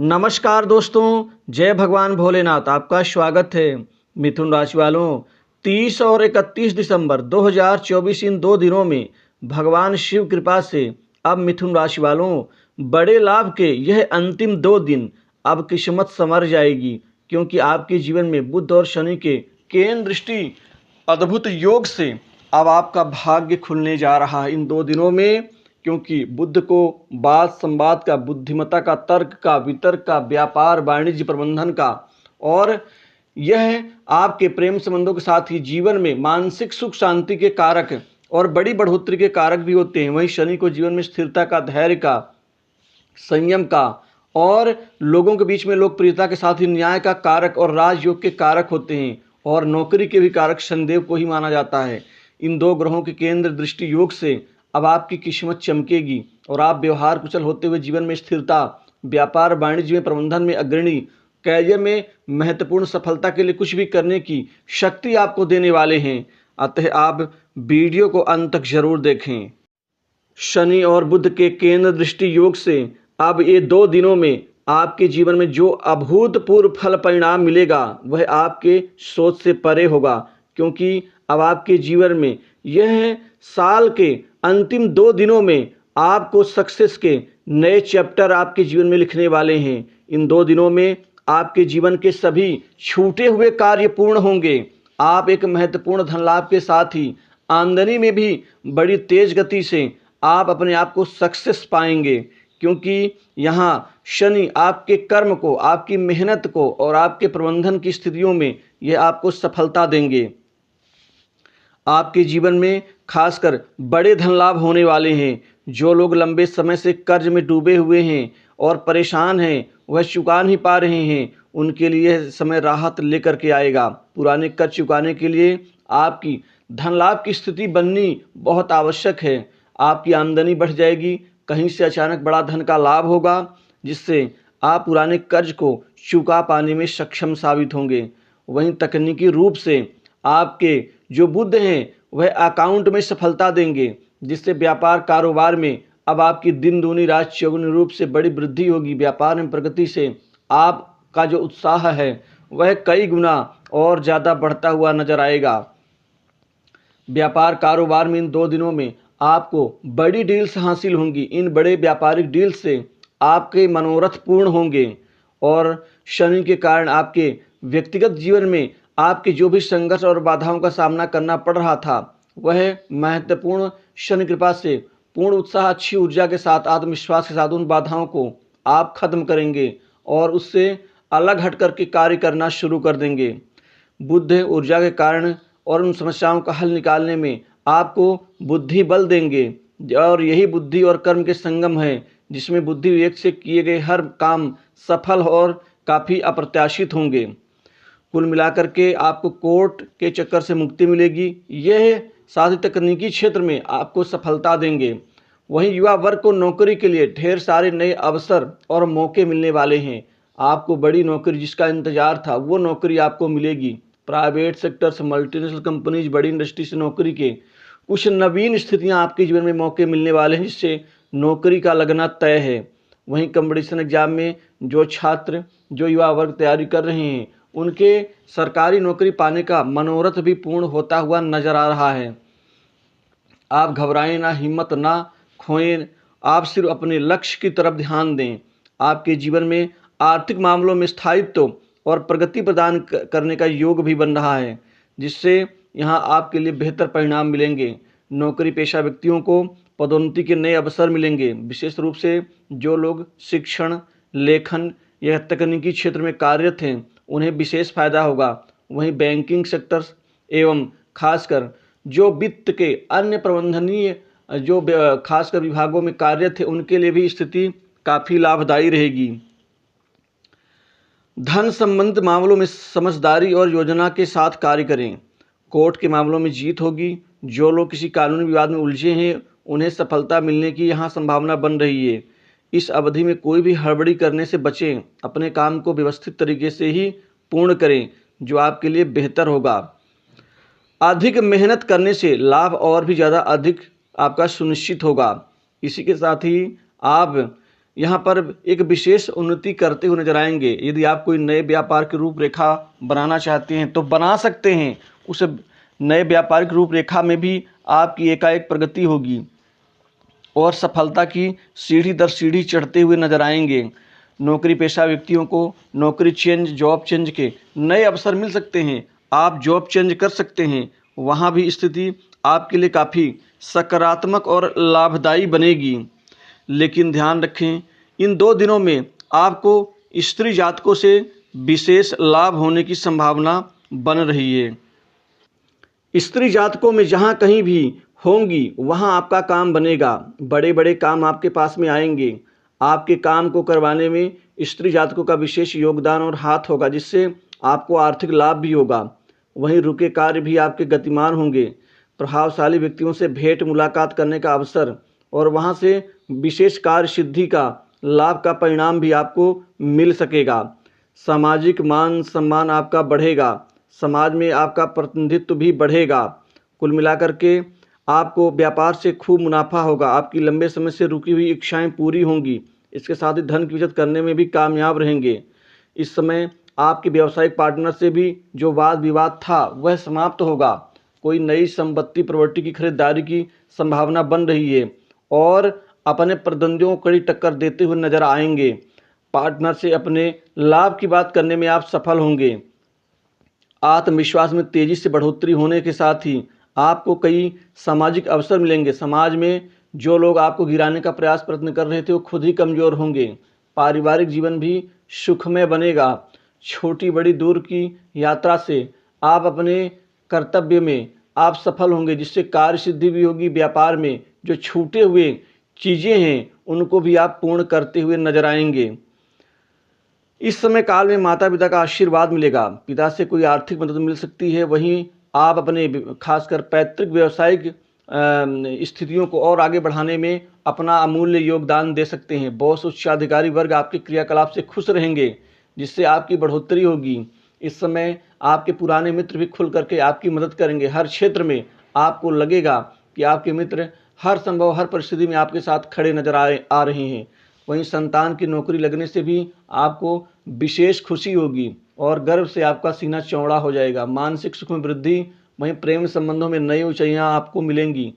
नमस्कार दोस्तों, जय भगवान भोलेनाथ। आपका स्वागत है। मिथुन राशि वालों, 30 और 31 दिसंबर 2024 इन 2 दिनों में भगवान शिव कृपा से अब मिथुन राशि वालों बड़े लाभ के यह अंतिम 2 दिन अब किस्मत संवर जाएगी, क्योंकि आपके जीवन में बुध और शनि के केंद्र दृष्टि अद्भुत योग से अब आपका भाग्य खुलने जा रहा है इन 2 दिनों में। क्योंकि बुध को वाद संवाद का, बुद्धिमत्ता का, तर्क का, वितर्क का, व्यापार वाणिज्य प्रबंधन का, और यह आपके प्रेम संबंधों के साथ ही जीवन में मानसिक सुख शांति के कारक और बड़ी बढ़ोतरी के कारक भी होते हैं। वहीं शनि को जीवन में स्थिरता का, धैर्य का, संयम का और लोगों के बीच में लोकप्रियता के साथ ही न्याय का कारक और राजयोग के कारक होते हैं, और नौकरी के भी कारक शनिदेव को ही माना जाता है। इन 2 ग्रहों के केंद्र दृष्टि योग से अब आपकी किस्मत चमकेगी और आप व्यवहार कुशल होते हुए जीवन में स्थिरता, व्यापार वाणिज्य में, प्रबंधन में अग्रणी, कैरियर में महत्वपूर्ण सफलता के लिए कुछ भी करने की शक्ति आपको देने वाले हैं। अतः आप वीडियो को अंत तक जरूर देखें। शनि और बुध के केंद्र दृष्टि योग से अब ये 2 दिनों में आपके जीवन में जो अभूतपूर्व फल परिणाम मिलेगा वह आपके सोच से परे होगा, क्योंकि अब आपके जीवन में यह साल के अंतिम 2 दिनों में आपको सक्सेस के नए चैप्टर आपके जीवन में लिखने वाले हैं। इन 2 दिनों में आपके जीवन के सभी छूटे हुए कार्य पूर्ण होंगे। आप एक महत्वपूर्ण धन लाभ के साथ ही आमदनी में भी बड़ी तेज गति से आप अपने आप को सक्सेस पाएंगे, क्योंकि यहाँ शनि आपके कर्म को, आपकी मेहनत को और आपके प्रबंधन की स्थितियों में यह आपको सफलता देंगे। आपके जीवन में खासकर बड़े धन लाभ होने वाले हैं। जो लोग लंबे समय से कर्ज में डूबे हुए हैं और परेशान हैं, वह चुका नहीं पा रहे हैं, उनके लिए यह समय राहत लेकर के आएगा। पुराने कर्ज चुकाने के लिए आपकी धन लाभ की स्थिति बननी बहुत आवश्यक है। आपकी आमदनी बढ़ जाएगी, कहीं से अचानक बड़ा धन का लाभ होगा, जिससे आप पुराने कर्ज को चुका पाने में सक्षम साबित होंगे। वहीं तकनीकी रूप से आपके जो बुध हैं वह अकाउंट में सफलता देंगे, जिससे व्यापार कारोबार में अब आपकी दिन दूनी रात चौगुनी रूप से बड़ी वृद्धि होगी। व्यापार में प्रगति से आपका जो उत्साह है वह कई गुना और ज़्यादा बढ़ता हुआ नजर आएगा। व्यापार कारोबार में इन 2 दिनों में आपको बड़ी डील्स हासिल होंगी। इन बड़े व्यापारिक डील्स से आपके मनोरथ पूर्ण होंगे, और शनि के कारण आपके व्यक्तिगत जीवन में आपके जो भी संघर्ष और बाधाओं का सामना करना पड़ रहा था वह महत्वपूर्ण शनि कृपा से पूर्ण उत्साह, अच्छी ऊर्जा के साथ, आत्मविश्वास के साथ उन बाधाओं को आप खत्म करेंगे और उससे अलग हट करके कार्य करना शुरू कर देंगे। बुध ऊर्जा के कारण और उन समस्याओं का हल निकालने में आपको बुद्धि बल देंगे, और यही बुद्धि और कर्म के संगम है, जिसमें बुद्धि विवेक से किए गए हर काम सफल और काफ़ी अप्रत्याशित होंगे। कुल मिलाकर के आपको कोर्ट के चक्कर से मुक्ति मिलेगी। यह साथ ही तकनीकी क्षेत्र में आपको सफलता देंगे। वहीं युवा वर्ग को नौकरी के लिए ढेर सारे नए अवसर और मौके मिलने वाले हैं। आपको बड़ी नौकरी जिसका इंतजार था वो नौकरी आपको मिलेगी। प्राइवेट सेक्टर से, मल्टीनेशनल कंपनीज, बड़ी इंडस्ट्री से नौकरी के कुछ नवीन स्थितियां आपके जीवन में मौके मिलने वाले हैं, जिससे नौकरी का लगना तय है। वहीं कंपटीशन एग्जाम में जो छात्र, जो युवा वर्ग तैयारी कर रहे हैं, उनके सरकारी नौकरी पाने का मनोरथ भी पूर्ण होता हुआ नजर आ रहा है। आप घबराएं ना, हिम्मत ना खोएं, आप सिर्फ अपने लक्ष्य की तरफ ध्यान दें। आपके जीवन में आर्थिक मामलों में स्थायित्व और प्रगति प्रदान करने का योग भी बन रहा है, जिससे यहाँ आपके लिए बेहतर परिणाम मिलेंगे। नौकरी पेशा व्यक्तियों को पदोन्नति के नए अवसर मिलेंगे। विशेष रूप से जो लोग शिक्षण, लेखन या तकनीकी क्षेत्र में कार्यरत हैं उन्हें विशेष फायदा होगा। वहीं बैंकिंग सेक्टर एवं खासकर जो वित्त के अन्य प्रबंधनीय जो खासकर विभागों में कार्यरत थे उनके लिए भी स्थिति काफ़ी लाभदायी रहेगी। धन संबंधित मामलों में समझदारी और योजना के साथ कार्य करें। कोर्ट के मामलों में जीत होगी। जो लोग किसी कानूनी विवाद में उलझे हैं उन्हें सफलता मिलने की यहाँ संभावना बन रही है। इस अवधि में कोई भी हड़बड़ी करने से बचें। अपने काम को व्यवस्थित तरीके से ही पूर्ण करें, जो आपके लिए बेहतर होगा। अधिक मेहनत करने से लाभ और भी ज़्यादा अधिक आपका सुनिश्चित होगा। इसी के साथ ही आप यहाँ पर एक विशेष उन्नति करते हुए नजर आएंगे। यदि आप कोई नए व्यापार की रूपरेखा बनाना चाहते हैं तो बना सकते हैं। उस नए व्यापारिक रूपरेखा में भी आपकी एकाएक प्रगति होगी और सफलता की सीढ़ी दर सीढ़ी चढ़ते हुए नजर आएंगे। नौकरी पेशा व्यक्तियों को नौकरी चेंज, जॉब चेंज के नए अवसर मिल सकते हैं। आप जॉब चेंज कर सकते हैं, वहाँ भी स्थिति आपके लिए काफ़ी सकारात्मक और लाभदायी बनेगी। लेकिन ध्यान रखें, इन 2 दिनों में आपको स्त्री जातकों से विशेष लाभ होने की संभावना बन रही है। स्त्री जातकों में जहाँ कहीं भी होंगी वहाँ आपका काम बनेगा। बड़े बड़े काम आपके पास में आएंगे। आपके काम को करवाने में स्त्री जातकों का विशेष योगदान और हाथ होगा, जिससे आपको आर्थिक लाभ भी होगा। वहीं रुके कार्य भी आपके गतिमान होंगे। प्रभावशाली व्यक्तियों से भेंट मुलाकात करने का अवसर और वहाँ से विशेष कार्य सिद्धि का लाभ का परिणाम भी आपको मिल सकेगा। सामाजिक मान सम्मान आपका बढ़ेगा। समाज में आपका प्रतिनिधित्व भी बढ़ेगा। कुल मिलाकर के आपको व्यापार से खूब मुनाफा होगा। आपकी लंबे समय से रुकी हुई इच्छाएं पूरी होंगी। इसके साथ ही धन की बचत करने में भी कामयाब रहेंगे। इस समय आपके व्यावसायिक पार्टनर से भी जो वाद विवाद था वह समाप्त होगा। कोई नई संपत्ति प्रॉपर्टी की खरीदारी की संभावना बन रही है और अपने प्रतिद्वंदियों को कड़ी टक्कर देते हुए नजर आएंगे। पार्टनर से अपने लाभ की बात करने में आप सफल होंगे। आत्मविश्वास में तेजी से बढ़ोतरी होने के साथ ही आपको कई सामाजिक अवसर मिलेंगे। समाज में जो लोग आपको गिराने का प्रयत्न कर रहे थे वो खुद ही कमज़ोर होंगे। पारिवारिक जीवन भी सुखमय बनेगा। छोटी बड़ी दूर की यात्रा से आप अपने कर्तव्य में आप सफल होंगे, जिससे कार्य सिद्धि भी होगी। व्यापार में जो छूटे हुए चीज़ें हैं उनको भी आप पूर्ण करते हुए नजर आएंगे। इस समय काल में माता पिता का आशीर्वाद मिलेगा। पिता से कोई आर्थिक मदद मिल सकती है। वहीं आप अपने खासकर पैतृक व्यावसायिक स्थितियों को और आगे बढ़ाने में अपना अमूल्य योगदान दे सकते हैं। बॉस उच्चाधिकारी वर्ग आपके क्रियाकलाप से खुश रहेंगे, जिससे आपकी बढ़ोतरी होगी। इस समय आपके पुराने मित्र भी खुल करके आपकी मदद करेंगे। हर क्षेत्र में आपको लगेगा कि आपके मित्र हर संभव हर परिस्थिति में आपके साथ खड़े नजर आ रहे हैं। वहीं संतान की नौकरी लगने से भी आपको विशेष खुशी होगी और गर्व से आपका सीना चौड़ा हो जाएगा। मानसिक सुख में वृद्धि, वहीं प्रेम संबंधों में नई ऊंचाइयां आपको मिलेंगी।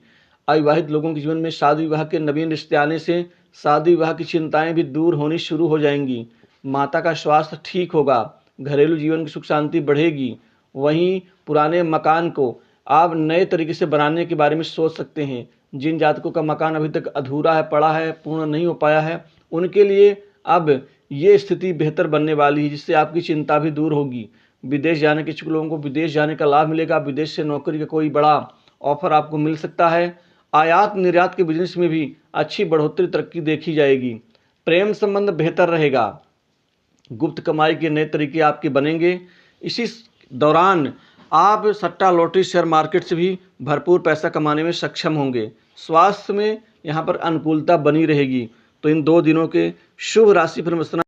अविवाहित लोगों के जीवन में शादी विवाह के नवीन रिश्ते आने से शादी विवाह की चिंताएं भी दूर होनी शुरू हो जाएंगी। माता का स्वास्थ्य ठीक होगा। घरेलू जीवन की सुख शांति बढ़ेगी। वहीं पुराने मकान को आप नए तरीके से बनाने के बारे में सोच सकते हैं। जिन जातकों का मकान अभी तक अधूरा है, पड़ा है, पूर्ण नहीं हो पाया है, उनके लिए अब ये स्थिति बेहतर बनने वाली है, जिससे आपकी चिंता भी दूर होगी। विदेश जाने के इच्छुक लोगों को विदेश जाने का लाभ मिलेगा। विदेश से नौकरी का कोई बड़ा ऑफर आपको मिल सकता है। आयात निर्यात के बिजनेस में भी अच्छी बढ़ोतरी तरक्की देखी जाएगी। प्रेम संबंध बेहतर रहेगा। गुप्त कमाई के नए तरीके आपके बनेंगे। इसी दौरान आप सट्टा लॉटरी शेयर मार्केट से भी भरपूर पैसा कमाने में सक्षम होंगे। स्वास्थ्य में यहाँ पर अनुकूलता बनी रहेगी। तो इन 2 दिनों के शुभ राशि फल